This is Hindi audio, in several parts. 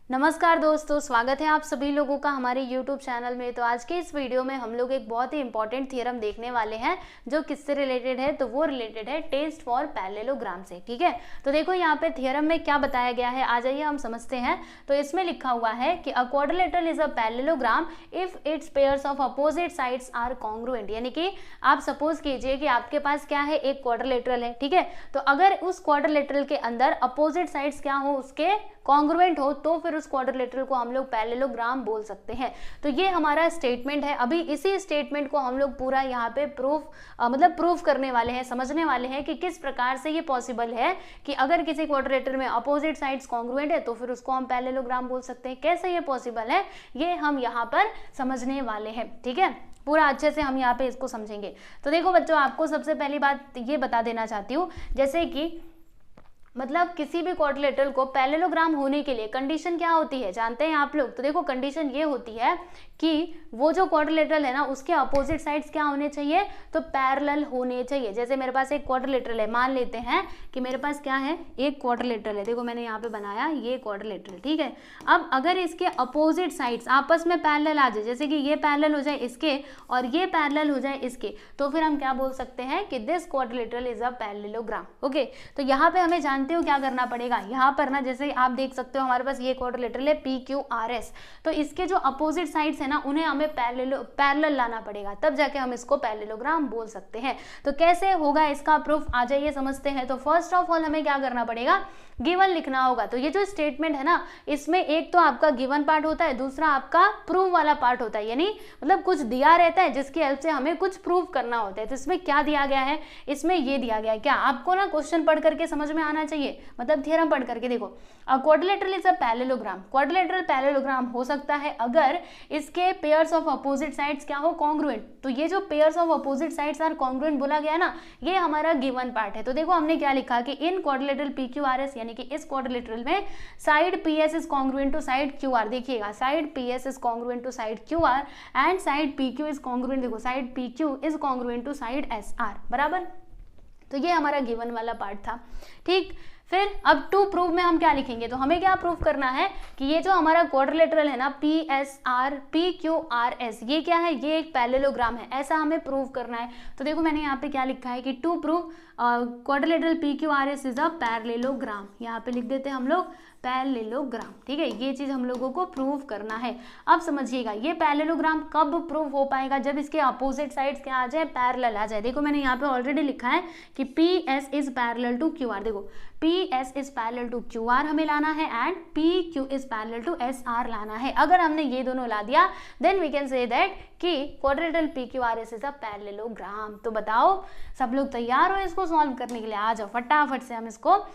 नमस्कार दोस्तों, स्वागत है आप सभी लोगों का हमारे YouTube चैनल में। तो आज के इस वीडियो में हम लोग एक बहुत ही इंपॉर्टेंट थ्योरम देखने वाले हैं जो किससे रिलेटेड है, तो वो रिलेटेड है टेस्ट फॉर पैरेललोग्राम से। ठीक है, तो देखो यहाँ पे थ्योरम में क्या बताया गया है, आ जाइए हम समझते हैं। तो इसमें लिखा हुआ है कि a quadrilateral is a parallelogram if its pairs of opposite sides are congruent. यानी कि आप सपोज कीजिए कि आपके पास क्या है, एक क्वाड्रिलेटरल है। ठीक है, तो अगर उस क्वाड्रिलेटरल के अंदर अपोजिट साइड्स क्या हो, उसके कॉन्ग्रुएंट हो, तो फिर उस क्वाड्रिलेटरल को हम लोग पैरेललोग्राम बोल सकते हैं। तो ये हमारा स्टेटमेंट है। अभी इसी स्टेटमेंट को हम लोग पूरा यहाँ पे प्रूफ करने वाले हैं, समझने वाले हैं कि किस प्रकार से ये पॉसिबल है कि अगर किसी क्वाड्रिलेटरल में अपोजिट साइड्स कॉन्ग्रुएंट है तो फिर उसको हम पैरेललोग्राम बोल सकते हैं। कैसे ये पॉसिबल है, ये हम यहाँ पर समझने वाले हैं। ठीक है, पूरा अच्छे से हम यहाँ पे इसको समझेंगे। तो देखो बच्चों, आपको सबसे पहली बात ये बता देना चाहती हूँ, जैसे कि मतलब किसी भी क्वाड्रिलेटरल को पैरेललोग्राम होने के लिए कंडीशन क्या होती है, जानते हैं आप लोग? तो देखो कंडीशन ये होती है कि वो जो क्वाड्रिलेटरल है ना, उसके अपोजिट साइड्स क्या होने चाहिए, तो पैरेलल होने चाहिए। जैसे मेरे पास एक क्वाड्रिलेटरल है, मान लेते हैं कि मेरे पास क्या है, एक क्वाड्रिलेटरल है। देखो मैंने यहाँ पे बनाया ये क्वाड्रिलेटरल। ठीक है, अब अगर इसके अपोजिट साइड्स आपस में पैरेलल आ जाए, जैसे कि ये पैरेलल हो जाए इसके और ये पैरेलल हो जाए इसके, तो फिर हम क्या बोल सकते हैं कि this quadrilateral is a parallelogram. Okay, तो यहाँ पे हमें जानते हो क्या करना पड़ेगा, यहाँ पर ना जैसे आप देख सकते हो हमारे पास ये क्वाड्रिलेटरल है PQRS, तो इसके जो अपोजिट साइड्स है ना, उन्हें हमें पैरेलल लाना पड़ेगा, तब जाके हम इसको पैरेललोग्राम बोल सकते हैं। तो कैसे होगा इसका प्रूफ, आ जाइए समझते हैं। तो फर्स्ट ऑफ ऑल हमें क्या करना पड़ेगा, गिवन लिखना होगा। तो ये जो स्टेटमेंट है ना, इसमें एक तो आपका गिवन पार्ट होता है, दूसरा आपका प्रूव वाला पार्ट होता है। यानी मतलब कुछ दिया रहता है जिसकी हेल्प से हमें कुछ प्रूव करना होता है। तो इसमें क्या दिया गया है, इसमें ये दिया गया है। क्या आपको ना क्वेश्चन पढ़ करके समझ में आना चाहिए, मतलब थ्योरम पढ़ करके। देखो, अ quadrilateral is a parallelogram, quadrilateral parallelogram हो सकता है अगर इसके पेयर्स ऑफ अपोजिट साइड्स क्या हो, कॉन्ग्रुएंट। तो ये जो pairs of opposite sides are congruent बोला गया ना, ये हमारा गिवन पार्ट है। तो देखो हमने क्या लिखा कि इन क्वाड्रिलेटरल PQRS, यानी कि इस क्वाड्रिलेटरल में side PS is congruent to side QR। देखिएगा, side PS is congruent to side QR and side PQ is congruent, देखो side PQ is congruent to side SR, बराबर। तो ये हमारा गिवन वाला पार्ट था। ठीक, फिर अब टू प्रूव में हम क्या लिखेंगे, तो हमें क्या प्रूव करना है कि ये जो हमारा क्वाड्रिलेटरल है ना PQRS, ये क्या है, ये एक पैरेललोग्राम है, ऐसा हमें प्रूव करना है। तो देखो मैंने यहाँ पे क्या लिखा है कि to prove quadrilateral PQRS is a parallelogram, यहाँ पे लिख देते हैं हम लोग पैरेललोग्राम। ठीक है, ये चीज हम लोगों को प्रूव करना है। अब समझिएगा, ये पैरेललोग्राम कब प्रूव हो पाएगा, जब इसके अपोजिट साइड्स क्या आ जाए, पैरेलल आ जाए। देखो मैंने यहाँ पे ऑलरेडी लिखा है कि PS is parallel to QR। देखो PS is parallel to QR हमें लाना है and PQ is parallel to SR लाना है। अगर हमने ये दोनों ला दिया then we can say that कि quadrilateral PQRS is a parallelogram. तो बताओ सब लोग तैयार हो इसको सॉल्व करने के लिए? आ जाओ फटाफट से हम इसको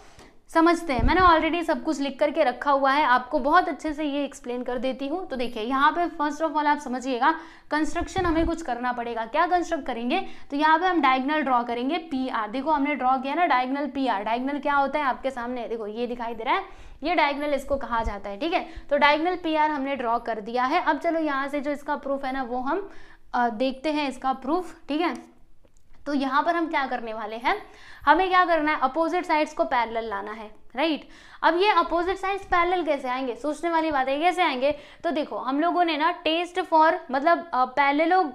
समझते हैं। मैंने ऑलरेडी सब कुछ लिख करके रखा हुआ है, आपको बहुत अच्छे से ये एक्सप्लेन कर देती हूँ। तो देखिए यहाँ पे फर्स्ट ऑफ ऑल आप समझिएगा, कंस्ट्रक्शन हमें कुछ करना पड़ेगा। क्या कंस्ट्रक्ट करेंगे, तो यहाँ पे हम डायगोनल ड्रॉ करेंगे PR। देखो हमने ड्रॉ किया ना डायगोनल PR। डायगोनल क्या होता है आपके सामने, देखो ये दिखाई दे रहा है, ये डायगोनल इसको कहा जाता है। ठीक है, तो डायगोनल PR हमने ड्रॉ कर दिया है। अब चलो यहाँ से जो इसका प्रूफ है ना, वो हम देखते हैं इसका प्रूफ। ठीक है, तो यहाँ पर हम क्या करने वाले हैं, हमें क्या करना है, अपोजिट साइड्स को पैरेलल लाना है, राइट। अब ये अपोजिट साइड्स पैरेलल कैसे आएंगे, सोचने वाली बात है, कैसे आएंगे? तो देखो हम लोगों ने ना टेस्ट फॉर मतलब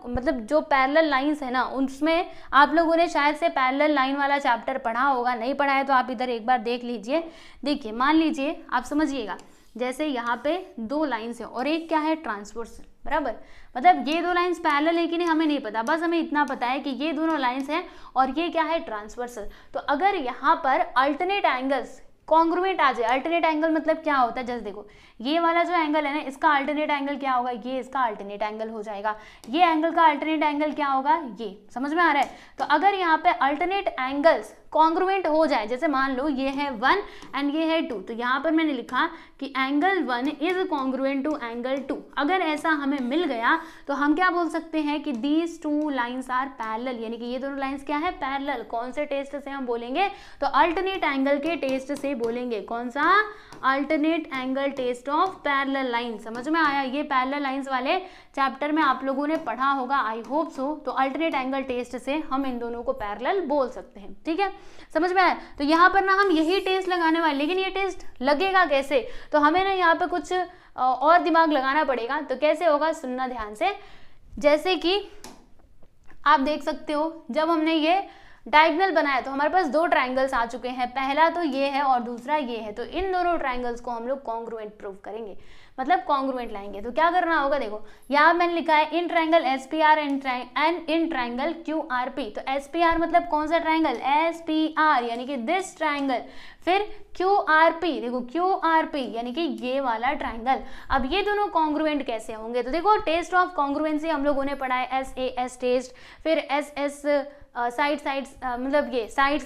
मतलब जो पैरेलल लाइंस है ना, उसमें आप लोगों ने शायद से पैरेलल लाइन वाला चैप्टर पढ़ा होगा, नहीं पढ़ा है तो आप इधर एक बार देख लीजिए। देखिए मान लीजिए, आप समझिएगा, जैसे यहाँ पे दो लाइंस है और एक क्या है, ट्रांसवर्सल, बराबर। मतलब ये दो लाइंस पैरेलल है कि नहीं हमें नहीं पता, बस हमें इतना पता है कि ये दोनों लाइंस हैं और ये क्या है, ट्रांसवर्सल। तो अगर यहाँ पर अल्टरनेट एंगल्स कॉन्ग्रुएंट आ जाए, अल्टरनेट एंगल मतलब क्या होता है, जस्ट देखो ये वाला जो एंगल है ना, इसका अल्टरनेट एंगल क्या होगा, ये इसका अल्टरनेट एंगल हो जाएगा। ये एंगल का अल्टरनेट एंगल क्या होगा, ये, समझ में आ रहा है? तो अगर यहाँ पे अल्टरनेट एंगल्स कॉन्ग्रुएंट हो जाए, जैसे मान लो ये है 1 एंड ये है 2, तो यहाँ पर मैंने लिखा कि angle 1 is congruent to angle 2। अगर ऐसा हमें मिल गया तो हम क्या बोल सकते हैं कि these two lines are parallel, यानी कि ये दोनों लाइंस क्या है, पैरेलल। कौन से टेस्ट से हम बोलेंगे, तो अल्टरनेट एंगल के टेस्ट से बोलेंगे। कौन सा, alternate angle test of parallel line. समझ में आया? ये पैरेलल लाइंस वाले चैप्टर में आप लोगों ने पढ़ा होगा, आई होप सो। तो अल्टरनेट एंगल टेस्ट से हम इन दोनों को पैरेलल बोल सकते हैं। ठीक है, समझ में आया? तो यहाँ पर ना हम यही टेस्ट लगाने वाले, लेकिन ये टेस्ट लगेगा कैसे, तो हमें ना यहाँ पे कुछ और दिमाग लगाना पड़ेगा। तो कैसे होगा, सुनना ध्यान से। जैसे कि आप देख सकते हो, जब हमने ये डायगोनल बनाया तो हमारे पास दो ट्रायंगल्स आ चुके हैं, पहला तो ये है और दूसरा ये है। तो इन दोनों ट्रायंगल्स को हम लोग कॉन्ग्रुएंट प्रूव करेंगे, मतलब कॉन्ग्रुएंट लाएंगे। तो क्या करना होगा, देखो यहाँ मैंने लिखा है in triangle SPR and in triangle QRP। तो SPR मतलब कौन सा ट्रायंगल, SPR यानी कि दिस ट्रायंगल। फिर QRP, देखो QRP यानी कि ये वाला ट्रायंगल। अब ये दोनों कॉन्ग्रुएंट कैसे होंगे, तो देखो टेस्ट ऑफ कॉन्ग्रुएंसी हम लोगों ने पढ़ा है, SAS टेस्ट, फिर SS साइड मतलब ये साइड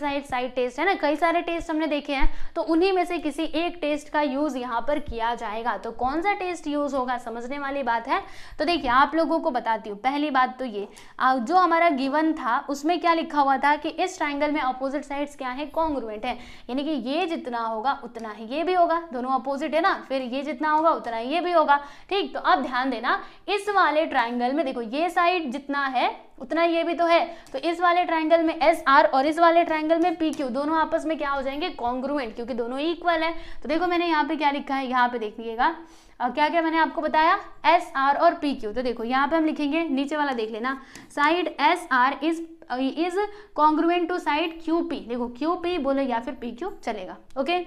टेस्ट है ना, कई सारे टेस्ट हमने देखे हैं। तो उन्हीं में से किसी एक टेस्ट का यूज यहाँ पर किया जाएगा। तो कौन सा टेस्ट यूज होगा, समझने वाली बात है। तो देखिए आप लोगों को बताती हूँ। पहली बात तो ये जो हमारा गिवन था उसमें क्या लिखा हुआ था कि इस ट्राइंगल में अपोजिट साइड्स क्या है, कॉन्ग्रुएंट है, यानी कि ये जितना होगा उतना ही ये भी होगा, दोनों अपोजिट है ना, फिर ये जितना होगा उतना ही ये भी होगा। ठीक, तो अब ध्यान देना, इस वाले ट्राइंगल में देखो ये साइड जितना है उतना ये भी तो है। तो इस वाले ट्रायंगल में SR और इस वाले ट्रायंगल में PQ दोनों आपस में क्या हो जाएंगे, कॉन्ग्रुएंट, क्योंकि दोनों इक्वल है। तो देखो मैंने यहाँ पे क्या लिखा है, यहाँ पे देखिएगा क्या क्या मैंने आपको बताया, SR और PQ। तो देखो यहाँ पे हम लिखेंगे, नीचे वाला देख लेना, side SR is congruent to side QP। देखो QP बोलो या फिर PQ चलेगा, ओके,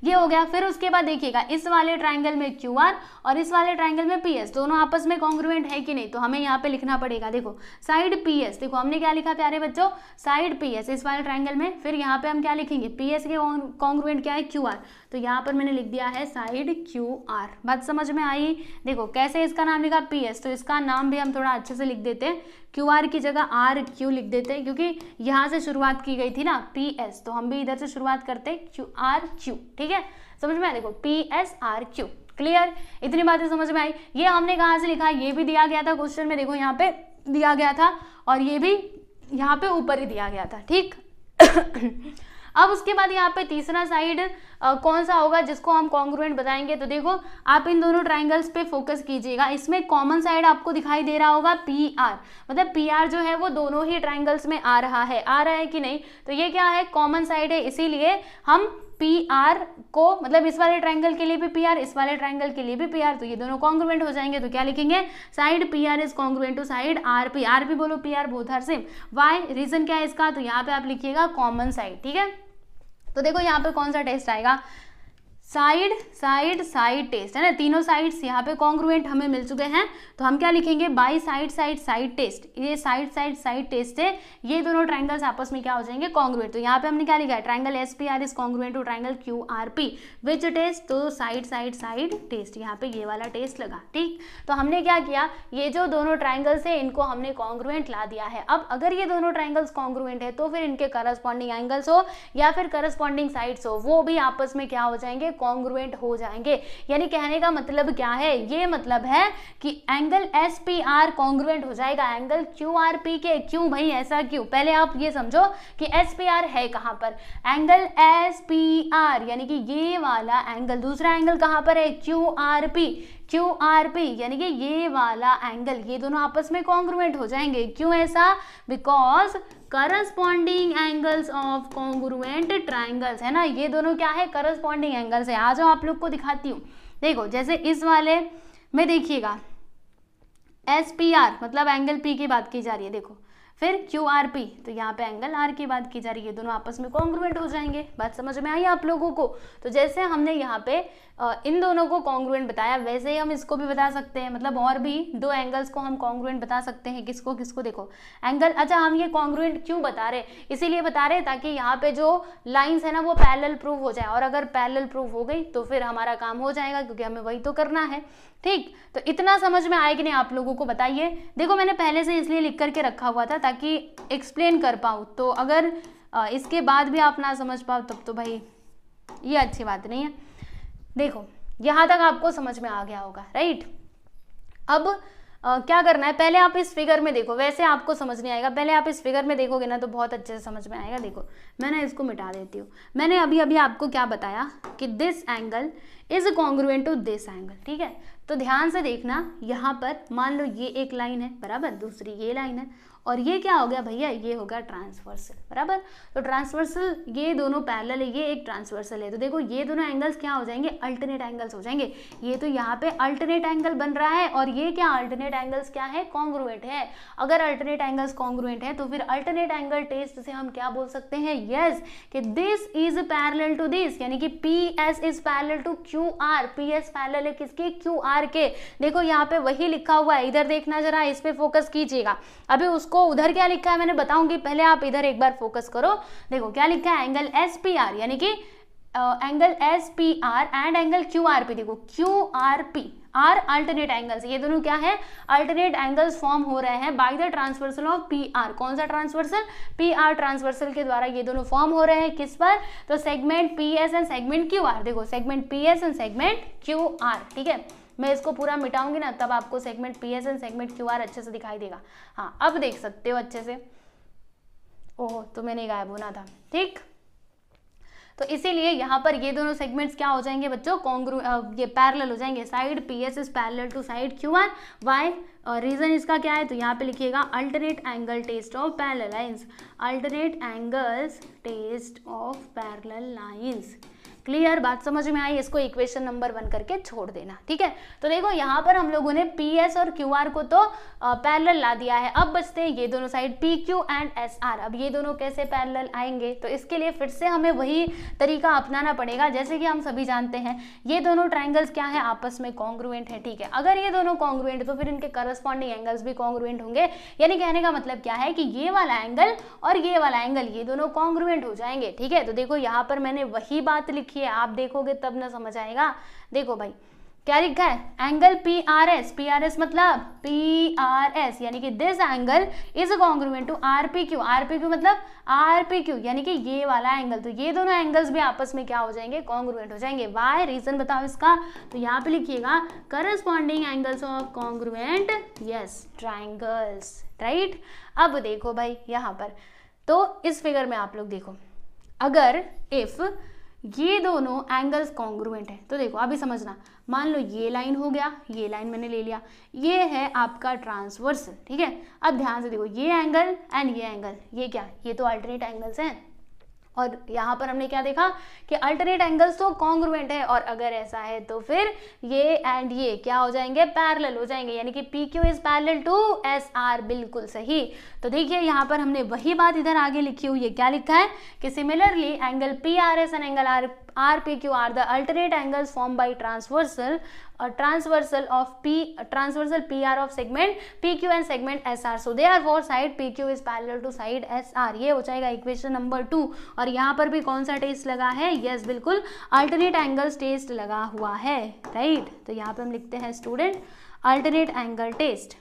ये हो गया। फिर उसके बाद देखिएगा इस वाले ट्रायंगल में QR और इस वाले ट्रायंगल में PS, दोनों आपस में कॉन्ग्रुएंट है कि नहीं, तो हमें यहाँ पे लिखना पड़ेगा। देखो साइड PS, देखो हमने क्या लिखा प्यारे बच्चों, साइड PS इस वाले ट्रायंगल में। फिर यहाँ पे हम क्या लिखेंगे, PS के कॉन्ग्रुएंट क्या है, QR। तो यहाँ पर मैंने लिख दिया है साइड QR। बात समझ में आई। देखो कैसे इसका नाम लिखा PS, तो इसका नाम भी हम थोड़ा अच्छे से लिख देते हैं, QR की जगह RQ लिख देते हैं, क्योंकि यहाँ से शुरुआत की गई थी ना PS, तो हम भी इधर से शुरुआत करते हैं QRQ। ठीक है, समझ में आया। देखो PSRQ, क्लियर, इतनी बातें समझ में आई। ये हमने कहाँ से लिखा, ये भी दिया गया था क्वेश्चन में, देखो यहाँ पे दिया गया था, और ये भी यहाँ पे ऊपर ही दिया गया था। ठीक अब उसके बाद यहाँ पे तीसरा साइड कौन सा होगा जिसको हम कॉन्ग्रुएंट बताएंगे। तो देखो आप इन दोनों ट्रायंगल्स पे फोकस कीजिएगा, इसमें कॉमन साइड आपको दिखाई दे रहा होगा PR, मतलब PR जो है वो दोनों ही ट्रायंगल्स में आ रहा है कि नहीं, तो ये क्या है, कॉमन साइड है, इसीलिए हम PR को, मतलब इस वाले ट्रायंगल के लिए भी PR, इस वाले ट्रायंगल के लिए भी PR, तो ये दोनों कॉन्ग्रुएंट हो जाएंगे। तो क्या लिखेंगे, side PR is congruent to side RP। RP बोलो, PR both are same. Why, reason क्या है इसका, तो यहाँ पे आप लिखिएगा कॉमन साइड। ठीक है, तो देखो यहाँ पे कौन सा टेस्ट आएगा, साइड टेस्ट है ना, तीनों साइड्स यहाँ पे कॉन्ग्रुएंट हमें मिल चुके हैं। तो हम क्या लिखेंगे, बाई साइड टेस्ट। ये साइड टेस्ट है, ये दोनों ट्रायंगल्स आपस में क्या हो जाएंगे, कॉन्ग्रुएंट। तो यहाँ पे हमने क्या लिखा है, triangle SPR is congruent to triangle QRP which test, तो साइड टेस्ट, यहाँ पे ये वाला टेस्ट लगा। ठीक, तो हमने क्या किया, ये जो दोनों ट्रायंगल्स है इनको हमने कॉन्ग्रुएंट ला दिया है। अब अगर ये दोनों ट्रायंगल्स कॉन्ग्रुएंट है तो फिर इनके करस्पॉन्डिंग एंगल्स हो या फिर करस्पॉन्डिंग साइड्स हो, वो भी आपस में क्या हो जाएंगे, कॉन्ग्रुएंट हो जाएंगे। यानी कहने का मतलब क्या है, ये मतलब है कि एंगल SPR कॉन्ग्रुएंट हो जाएगा एंगल QRP के। क्यों भाई, ऐसा क्यों, पहले आप ये समझो कि SPR है कहां पर, एंगल SPR यानी कि ये वाला एंगल, दूसरा एंगल कहां पर है, QRP यानी कि ये वाला एंगल, ये दोनों आपस में कॉन्ग्रुएंट हो जाएंगे। क्यों ऐसा, because corresponding angles of congruent triangles है ना, ये दोनों क्या है, करस्पॉन्डिंग एंगल्स है। आ जाओ आप लोग को दिखाती हूँ। देखो जैसे इस वाले में देखिएगा SPR मतलब एंगल P की बात की जा रही है, देखो, फिर QRP तो यहाँ पे एंगल R की बात की जा रही है, दोनों आपस में कॉन्ग्रुएंट हो जाएंगे। बात समझ में आई आप लोगों को। तो जैसे हमने यहाँ पे इन दोनों को कॉन्ग्रुएंट बताया, वैसे ही हम इसको भी बता सकते हैं, मतलब और भी दो एंगल्स को हम कॉन्ग्रुएंट बता सकते हैं। किसको, देखो एंगल, अच्छा हम ये कॉन्ग्रुएंट क्यों बता रहे, इसीलिए बता रहे ताकि यहाँ पे जो लाइंस है ना वो पैरेलल प्रूव हो जाए, और अगर पैरेलल प्रूव हो गई तो फिर हमारा काम हो जाएगा, क्योंकि हमें वही तो करना है। ठीक, तो इतना समझ में आए कि नहीं आप लोगों को, बताइए। देखो मैंने पहले से इसलिए लिख करके रखा हुआ था ताकि एक्सप्लेन कर पाऊँ, तो अगर इसके बाद भी आप ना समझ पाओ तब तो भाई ये अच्छी बात नहीं है। देखो यहाँ तक आपको समझ में आ गया होगा, राइट। अब क्या करना है, पहले आप इस फिगर में देखो, वैसे आपको समझ नहीं आएगा, पहले आप इस फिगर में देखोगे ना तो बहुत अच्छे से समझ में आएगा। देखो मैं ना इसको मिटा देती हूँ। मैंने अभी आपको क्या बताया कि this angle is congruent to this angle. ठीक है, तो ध्यान से देखना, यहाँ पर मान लो ये एक लाइन है बराबर, दूसरी ये लाइन है, और ये क्या हो गया भैया, ये होगा ट्रांसवर्सल, बराबर। तो ट्रांसवर्सल, ये दोनों पैरेलल है, ये एक ट्रांसवर्सल है, तो देखो ये दोनों एंगल्स क्या हो जाएंगे, अल्टरनेट एंगल्स हो जाएंगे। ये तो यहाँ पे अल्टरनेट एंगल बन रहा है और ये क्या अल्टरनेट एंगल्स क्या है, कॉन्ग्रुएंट है। अगर अल्टरनेट एंगल्स कॉन्ग्रुएंट है तो फिर अल्टरनेट एंगल टेस्ट से हम क्या बोल सकते हैं, यस, कि this is parallel to this, यानी कि PS is parallel to QR। PS parallel है किसके, QR के। देखो यहाँ पे वही लिखा हुआ है, इधर देखना, जरा इस पे फोकस कीजिएगा। अभी उसको उधर क्या लिखा है मैंने बताऊंगी, पहले आप इधर एक बार फोकस करो। देखो क्या लिखा है, एंगल SPR, यानी कि angle SPR and angle QRP। देखो QRP आर अल्टरनेट एंगल्स, ये दोनों क्या है, अल्टरनेट एंगल्स फॉर्म हो रहे हैं by the transversal of PR। कौन सा ट्रांसवर्सल, PR ट्रांसवर्सल के द्वारा ये दोनों फॉर्म हो रहे हैं, किस पर, तो segment PS and segment QR। देखो segment PS and segment QR, ठीक है। मैं इसको पूरा मिटाऊंगी ना, तब आपको segment PS and segment QR अच्छे से दिखाई देगा। हाँ अब देख सकते हो अच्छे से। ओह तो मैंने गायब होना था, ठीक। तो इसीलिए यहाँ पर ये दोनों सेगमेंट्स क्या हो जाएंगे बच्चों, ये पैरेलल हो जाएंगे। Side PS is parallel to side QR। Why, reason इसका क्या है, तो यहाँ पे लिखिएगा alternate angle test of parallel lines, alternate angles test of parallel lines. Clear, बात समझ में आई। इसको इक्वेशन नंबर 1 करके छोड़ देना, ठीक है। तो देखो यहाँ पर हम लोगों ने PS और QR को तो पैरेलल ला दिया है। अब बचते हैं ये दोनों साइड PQ एंड SR। अब ये दोनों कैसे पैरेलल आएंगे, तो इसके लिए फिर से हमें वही तरीका अपनाना पड़ेगा। जैसे कि हम सभी जानते हैं ये दोनों ट्राइंगल्स क्या है, आपस में कॉन्ग्रुएंट है, ठीक है। अगर ये दोनों कॉन्ग्रुएंट तो फिर इनके करस्पॉन्डिंग एंगल्स भी कॉन्ग्रुएंट होंगे। यानी कहने का मतलब क्या है कि ये वाला एंगल और ये वाला एंगल, ये दोनों कॉन्ग्रुएंट हो जाएंगे, ठीक है। तो देखो यहाँ पर मैंने वही बात लिखी है, आप देखोगे तब ना समझ आएगा। देखो भाई क्या लिखा है, एंगल PRS मतलब PRS, यानी कि this angle is congruent to RPQ। RPQ मतलब RPQ, यानी कि ये वाला एंगल। तो ये दोनों एंगल्स भी आपस में क्या हो जाएंगे, कॉन्ग्रुएंट हो जाएंगे। वाई, रीजन बताओ इसका, तो यहाँ पे लिखिएगा corresponding angles of congruent, yes, triangles, right. अब देखो भाई यहाँ पर, तो इस फिगर में आप लोग देखो, अगर इफ ये दोनों एंगल्स कॉन्ग्रुएंट है तो देखो अभी समझना, मान लो ये लाइन हो गया, ये लाइन मैंने ले लिया, ये है आपका ट्रांसवर्सल, ठीक है। अब ध्यान से देखो ये एंगल एंड ये एंगल, ये क्या, ये तो अल्टरनेट एंगल्स हैं। और यहाँ पर हमने क्या देखा कि अल्टरनेट एंगल्स तो कॉन्ग्रुएंट है, और अगर ऐसा है तो फिर ये एंड ये क्या हो जाएंगे, पैरेलल हो जाएंगे, यानी कि PQ is parallel to SR। बिल्कुल सही। तो देखिए यहाँ पर हमने वही बात इधर आगे लिखी हुई है, क्या लिखा है कि similarly angle PRS and angle RPQ are the alternate angles form by transversal PR of segment PQ and segment SR. So therefore side PQ is parallel to side SR. ये हो जाएगा इक्वेशन नंबर 2। और यहाँ पर भी कौन सा टेस्ट लगा है, यस बिल्कुल अल्टरनेट एंगल्स टेस्ट लगा हुआ है, राइट। तो यहाँ पे हम लिखते हैं स्टूडेंट अल्टरनेट एंगल टेस्ट।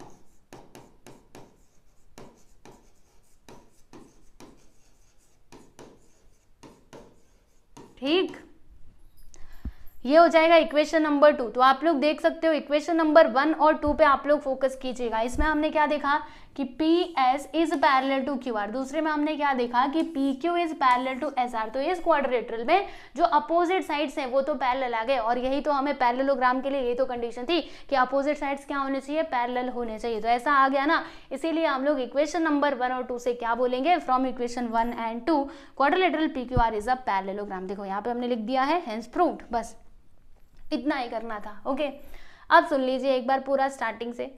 ठीक, ये हो जाएगा इक्वेशन नंबर 2। तो आप लोग देख सकते हो इक्वेशन नंबर 1 और 2 पे आप लोग फोकस कीजिएगा। इसमें हमने क्या देखा कि PS is parallel to QR, दूसरे में हमने क्या देखा कि PQ is parallel to SR। तो इस क्वाड्रिलेटरल में जो अपोजिट साइड्स हैं वो तो पैरेलल आ गए, और यही तो हमें पैरेललोग्राम के लिए यही तो कंडीशन थी कि अपोजिट साइड्स क्या होने चाहिए, पैरेलल होने चाहिए। तो ऐसा आ गया ना, इसीलिए हम लोग इक्वेशन नंबर 1 और 2 से क्या बोलेंगे, from equation 1 and 2 quadrilateral PQR is a parallelogram. देखो यहाँ पे हमने लिख दिया है, हेंस प्रूव्ड। बस इतना ही करना था, ओके। अब सुन लीजिए एक बार पूरा स्टार्टिंग से।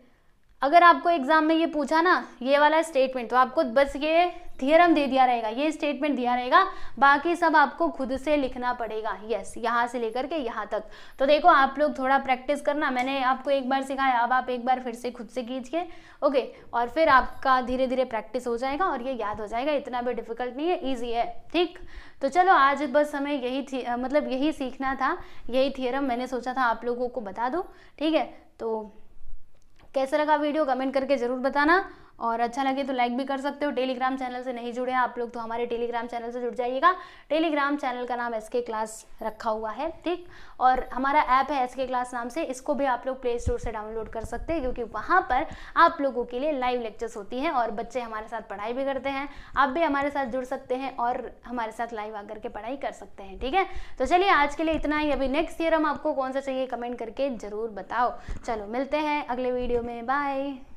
अगर आपको एग्जाम में ये पूछा ना ये वाला स्टेटमेंट, तो आपको बस ये थियरम दे दिया रहेगा, ये स्टेटमेंट दिया रहेगा, बाकी सब आपको खुद से लिखना पड़ेगा, यस, यहाँ से लेकर के यहाँ तक। तो देखो आप लोग थोड़ा प्रैक्टिस करना, मैंने आपको एक बार सिखाया, अब आप एक बार फिर से खुद से कीजिए, ओके। और फिर आपका धीरे धीरे प्रैक्टिस हो जाएगा और ये याद हो जाएगा, इतना भी डिफिकल्ट नहीं है, ईजी है, ठीक। तो चलो आज बस हमें यही सीखना था, यही थियरम मैंने सोचा था आप लोगों को बता दूँ, ठीक है। तो कैसा लगा वीडियो कमेंट करके ज़रूर बताना, और अच्छा लगे तो लाइक भी कर सकते हो। टेलीग्राम चैनल से नहीं जुड़े हैं आप लोग तो हमारे टेलीग्राम चैनल से जुड़ जाइएगा। टेलीग्राम चैनल का नाम SK क्लास रखा हुआ है, ठीक। और हमारा ऐप है SK क्लास नाम से, इसको भी आप लोग प्ले स्टोर से डाउनलोड कर सकते हैं, क्योंकि वहाँ पर आप लोगों के लिए लाइव लेक्चर्स होती हैं और बच्चे हमारे साथ पढ़ाई भी करते हैं। आप भी हमारे साथ जुड़ सकते हैं और हमारे साथ लाइव आकर के पढ़ाई कर सकते हैं, ठीक है। तो चलिए आज के लिए इतना ही। अभी नेक्स्ट थियरम आपको कौन सा चाहिए कमेंट करके ज़रूर बताओ। चलो मिलते हैं अगले वीडियो में, बाय।